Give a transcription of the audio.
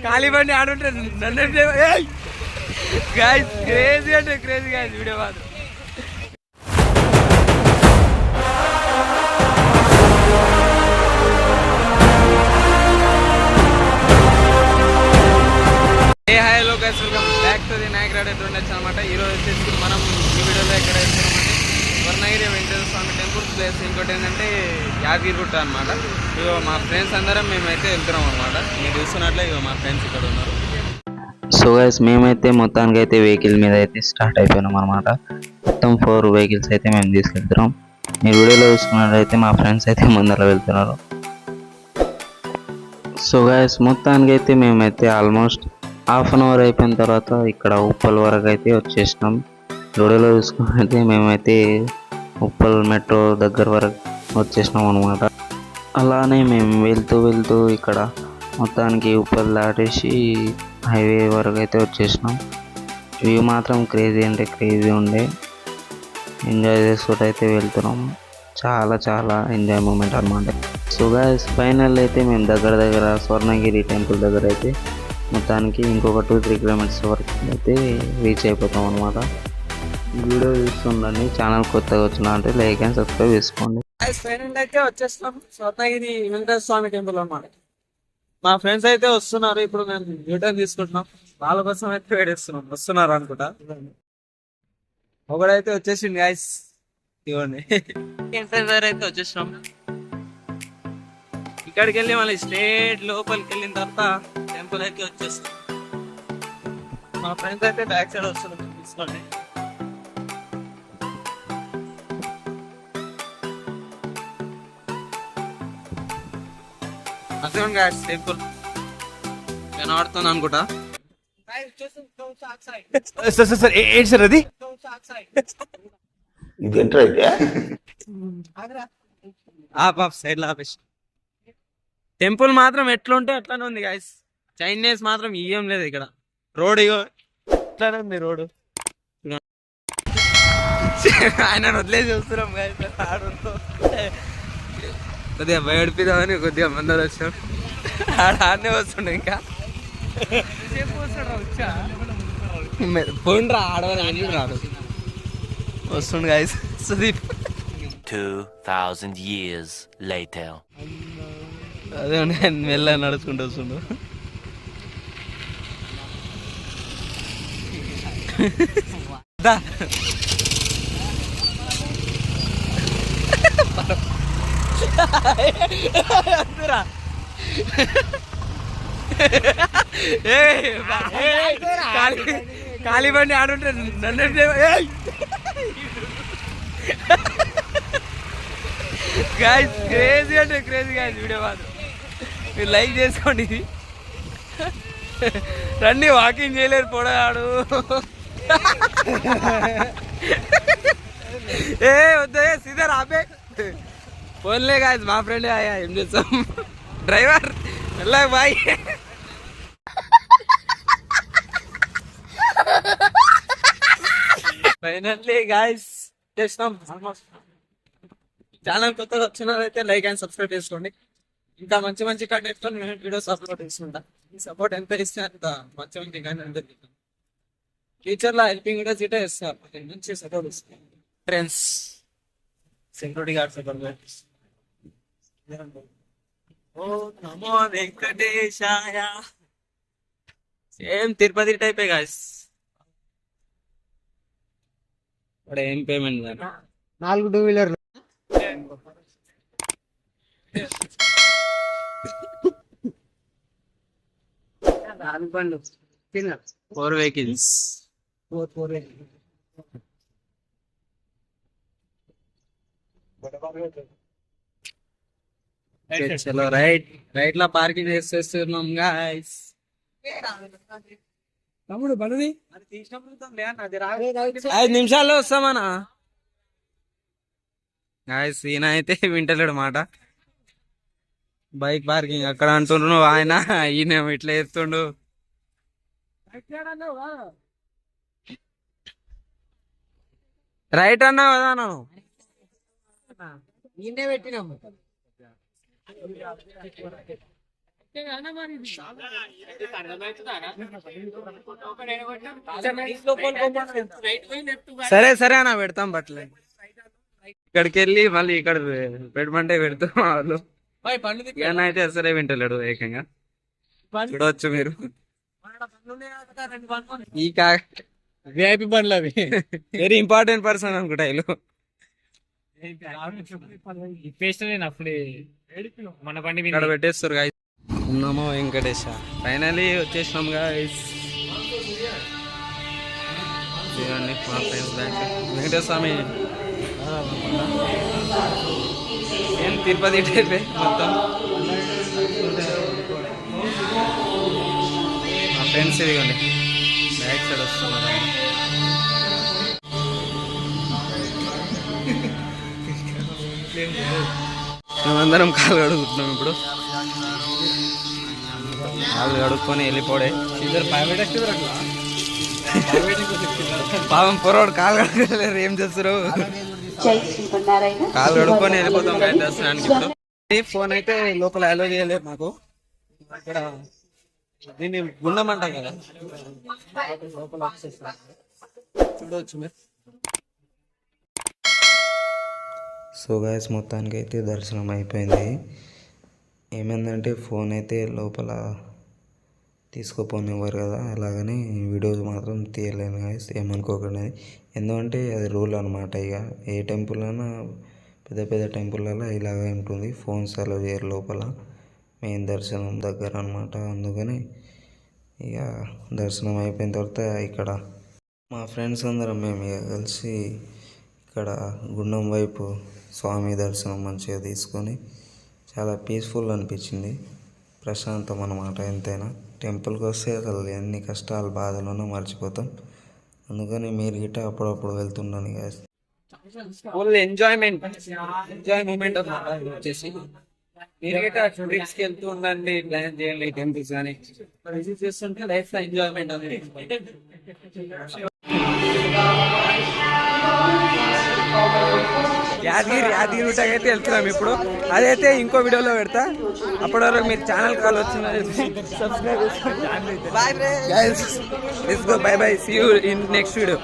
ఖాళీ బండి ఆడుంటే నన్ను గాయస్ క్రేజీ అంటే క్రేజీ గాయస్ వీడియో మాత్రం. Hello guys, welcome back to the Nayak రాడ్ ఎటువంటి అనమాట. ఈరోజు వచ్చేసి మనం ఈ వీడియోలో ఎక్కడ వెళ్తున్నామంటే స్వర్ణగిరి వెంకటేశ్వర స్వామి టెంపుల్ ప్లేస్. ఇంకోటి ఏంటంటే యాదగిరిగుట్ట అనమాట. ఇగో మా ఫ్రెండ్స్ అందరం మేమైతే వెళ్తున్నాం అనమాట. మీరు చూస్తున్నట్లే ఇగో మా ఫ్రెండ్స్ ఇక్కడ ఉన్నారు. సో గైస్, మేమైతే మొత్తానికి అయితే వెహికల్ మీద అయితే స్టార్ట్ అయిపోయినాం అనమాట. మొత్తం 4 వెహికల్స్ అయితే మేము తీసుకెళ్తున్నాం. మీరు వీడియోలో చూసుకున్నట్లయితే మా ఫ్రెండ్స్ అయితే ముందర వెళ్తున్నారు. సో గైస్, మొత్తానికి అయితే మేమైతే ఆల్మోస్ట్ హాఫ్ అన్ అవర్ అయిపోయిన తర్వాత ఇక్కడ ఉప్పల్ వరకు అయితే వచ్చేసినాం. వీడియోలో చూసుకున్నట్లయితే మేమైతే ఉప్పల్ మెట్రో దగ్గర వరకు వచ్చేసినాం అనమాట. అలానే మేము వెళ్తూ ఇక్కడ మొత్తానికి ఉప్పల్ దాటేసి హైవే వరకు అయితే వచ్చేసినాం. వ్యూ మాత్రం క్రేజీ అంటే క్రేజీ ఉండే. ఎంజాయ్ చేసుకుంటూ అయితే వెళ్తున్నాం. చాలా ఎంజాయ్ మూమెంట్ అనమాట. సో గైస్, ఫైనల్ అయితే మేము దగ్గర స్వర్ణగిరి టెంపుల్ దగ్గర అయితే మొత్తానికి ఇంకొక 2-3 కిలోమీటర్స్ వరకు అయితే రీచ్ అయిపోతాం అనమాట. వీడియో చూస్తుండండి. ఛానల్ కొత్తగా వచ్చినా అంటే లైక్ అండ్ సబ్స్క్రైబ్ చేసుకోండి. ఫైనల్ అయితే వచ్చేస్తాం స్వర్ణగిరి వెంకటేశ్వర స్వామి టెంపుల్ అనమాట. మా ఫ్రెండ్స్ అయితే వస్తున్నారు. ఇప్పుడు మేము యూటర్న్ తీసుకుంటున్నాం. వాళ్ళ కోసం అయితే వెయిట్ చేస్తున్నాం. వస్తున్నారు అనుకుంటా. ఒకడైతే వచ్చేసింది గైస్, ఇవ్వండి. ఎంట్రన్స్ అయితే వచ్చేసినాం. ఇక్కడికి వెళ్ళి మళ్ళీ స్ట్రేట్ లోపలికి వెళ్ళిన తర్వాత టెంపుల్ అయితే వచ్చేస్తాం. మా ఫ్రెండ్స్ అయితే బ్యాక్ సైడ్ వస్తున్నారు. తీసుకోండి. అదే గైస్, టెంపుల్ కనబడుతుంది అనుకుంటా. సార్ ఏంటి సార్ అది? సైడ్ ఆపేసి టెంపుల్ మాత్రం ఎట్లుంటే అట్లానే ఉంది గైస్. చైనీస్ మాత్రం ఏం లేదు ఇక్కడ. రోడ్ ఇగో ఇట్లానే ఉంది రోడ్. ఆయన వదిలేసి చూస్తున్నాం గైస్. ఆడుతో కొద్దిగా భయపడిపోదామని కొద్దిగా మందరు వచ్చాం. ఆడనే వస్తుండే. ఇంకా పోండ్రా ఆడవని రాడు వస్తుండు గైస్. Sudeep 2000 years later. అదే మెల్ల నడుచుకుంటూ వస్తుండు. ఖాళీ బండి ఆడుంటే నన్ను గాయస్ క్రేజీ అంటే క్రేజీ గాయస్ వీడియో మాత్రం. మీరు లైక్ చేసుకోండి. ఇది రండి, వాకింగ్ చేయలేరు పొడగాడు. ఏ వద్దే సీదా రాబే. ఫోన్లే గాయస్, మా ఫ్రెండ్ ఆయా. ఏం చేస్తాం, డ్రైవర్ ఎలా బాయ్. ఫైనల్లీ గాయస్ చేసినాం ఆల్మోస్ట్. ఛానల్ కొత్తగా వచ్చినారైతే లైక్ అండ్ సబ్స్క్రైబ్ చేసుకోండి. ఇంకా మంచి కంటెంట్ నేను వీడియోస్ అప్లోడ్ చేసుకుంటా. ఈ సపోర్ట్ ఎంత ఇస్తే అంత మంచి కంటెంట్ ఫ్యూచర్లో హెల్పింగ్ వీడియోస్ ఇటే ఇస్తారు. మంచి సపోర్ట్ ఇస్తాను. Friends, security guard support. ఓ నమో వెంకటేశాయ. సేమ్ తిరుపతి టైపే గాయస్. ఇప్పుడు ఏం పేమెంట్ 4 2-వీలర్లు. 4 వెహికల్స్. చలో రైట్ లా పార్కింగ్ చేసేస్తున్నాం గాయస్. తమ్ముడు బండి 5 నిమిషాల్లో వస్తామన్నా. గాయస్, ఈయన అయితే వింటలేడు మాట. బైక్ పార్కింగ్ అక్కడ అంటుండ్రు, ఆయన ఈయన ఇట్లా చేస్తుండు. రైట్ అన్నావు కదా. నిన్నే పెట్టినాము. సరే సరే అన్న పెడతాం బట్టలు. ఇక్కడికి వెళ్ళి మళ్ళీ ఇక్కడ పెట్టమంటే పెడతాం వాళ్ళు. ఇక అయితే అసలే వింటలేడు ఏకంగా. చూడవచ్చు మీరు ఈ విఐపి బండ్లు అవి. వెరీ ఇంపార్టెంట్ పర్సన్ అనుకుంటా వీళ్ళు. మన బండి ఇక్కడ పెట్టేస్తారు గాయస్. ఉన్నామో వెంకటేశ ఫైనలీ వచ్చేసినాం గాయస్. చూడండి మా ఫ్రెండ్స్ బ్యాక్ వెంకటేశ్వర స్వామి ఏం తిరుపతి టైపే మొత్తం. మా ఫ్రెండ్స్ ఇదిగోండి బ్యాక్ సైడ్ వస్తున్నారు. మేమందరం కాలు కడుగుతున్నాం ఇప్పుడు. కాలు కడుక్కొని వెళ్ళిపోడే. పాపం పొరవాడు కాలు కడుకోలేరు, ఏం చేస్తారు. కాలు కడుక్కొని వెళ్ళిపోతాం దర్శనానికి. ఇప్పుడు ఫోన్ అయితే లోపల అలో చేయలేదు మాకు. ఇక్కడ దీన్ని గుండం అంటాం కదా, లోపల చూడవచ్చు మీరు. సో గాయస్ మొత్తానికి అయితే దర్శనం అయిపోయింది. ఏమైందంటే ఫోన్ అయితే లోపల తీసుకోపోనివ్వరు కదా, అలాగని వీడియోస్ మాత్రం తీయలేను గాయస్, ఏమనుకోకండి. ఎందుకంటే అది రూల్ అనమాట. ఇక ఏ టెంపుల్ అయినా పెద్ద పెద్ద టెంపుల్లలో ఇలాగే ఉంటుంది, ఫోన్స్ అలో చేయరు లోపల. మెయిన్ దర్శనం దగ్గర అనమాట. అందుకని ఇక దర్శనం అయిపోయిన తర్వాత ఇక్కడ మా ఫ్రెండ్స్ అందరం మేము ఇక కలిసి ఇక్కడ గుండం వైపు స్వామి దర్శనం మంచిగా తీసుకొని చాలా పీస్ఫుల్ అనిపించింది, ప్రశాంతం అన్నమాట. ఎంతైనా టెంపుల్కి వస్తే అసలు ఎన్ని కష్టాలు బాధలున్నా మర్చిపోతాం. అందుకని మీరు గిట్ట అప్పుడప్పుడు వెళ్తుండండి గాయస్. ఫుల్ ఎంజాయ్మెంట్ మూమెంట్ అన్నమాట. ఇది వచ్చేసి మీరు గిట్ట ట్రిప్స్ కి వెళ్తూ ఉండండి, ప్లాన్ చేయండి టెంపుల్స్ కానీ విజిట్ చేస్తుంటే లైఫ్ లో ఎంజాయ్మెంట్ అనేది. యాదగిరి రూట్ అయితే వెళ్తున్నాం ఇప్పుడు. అదైతే ఇంకో వీడియోలో పెడతా. అప్పటి వరకు మీరు ఛానల్ కాల్ వచ్చింది సబ్స్క్రైబ్ చేసుకోండి. Bye guys, let's go, bye bye, see you in next video.